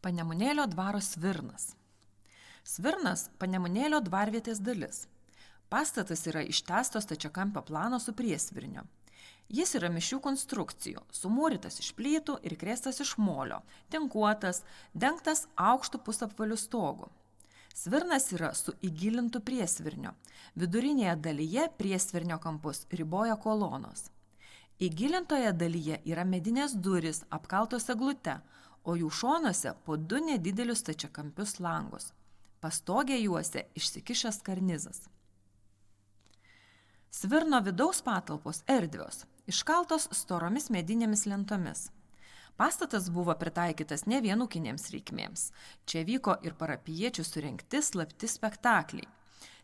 Panemunėlio dvaro Svirnas. Svirnas – Panemunėlio dvarvietės dalis. Pastatas yra ištęsto stačiakampio plano su priesvirniu. Jis yra mišrių konstrukcijų, sumūrytas iš plytų ir krėstas iš molio, tinkuotas, dengtas aukštu pusapvaliu stogu. Svirnas yra su įgilintu priesvirniu. Vidurinėje dalyje priesvirnio kampus riboja kolonos. Įgilintoje dalyje yra medinės durys apkaltos eglute, o jų šonuose po 2 nedidelius stačiakampius langus. Pastogė juose išsikišęs karnizas. Svirno vidaus patalpos erdvios, iškaltos storomis medinėmis lentomis. Pastatas buvo pritaikytas ne vien ūkinėms reikmėms. Čia vyko ir parapijiečių surengti slapti spektakliai.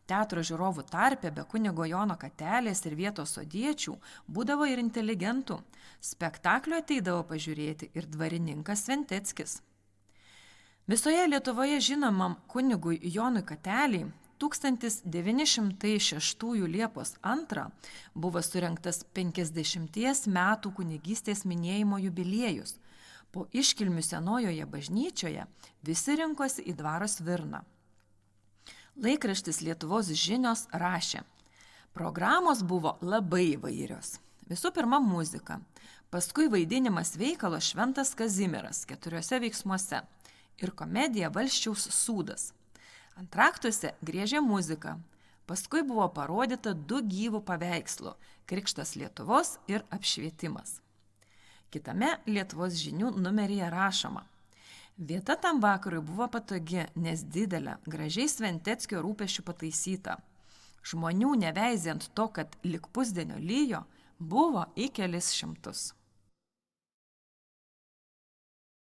Teatro žiūrovų tarpe be kunigo Jono Katelės ir vietos sodiečių būdavo ir inteligentų. Spektaklio ateidavo pažiūrėti ir dvarininkas Sventeckis. Visoje Lietuvoje žinomam kunigui Jonui Kateliai 1906 Liepos 2 buvo surengtas 50 metų kunigystės minėjimo jubiliejus. Po iškilmių Senojoje bažnyčioje visi rinkosi į dvaro Svirną. Laikraštis Lietuvos žinios rašė: programos buvo labai įvairios. Visų pirma muzika, paskui vaidinimas veikalo Šventas Kazimieras 4 veiksmuose ir komedija Valsčiaus sūdas. Antraktuose griežė muzika, paskui buvo parodyta 2 gyvų paveikslų – Krikštas Lietuvos ir Apšvietimas. Kitame Lietuvos žinių numeryje rašoma: vieta tam vakarui buvo patogi, nes didelė, gražiai Sventeckio rūpesčių pataisyta. Žmonių neveizint to, kad lik pusdienio lyjo, buvo į kelis šimtus.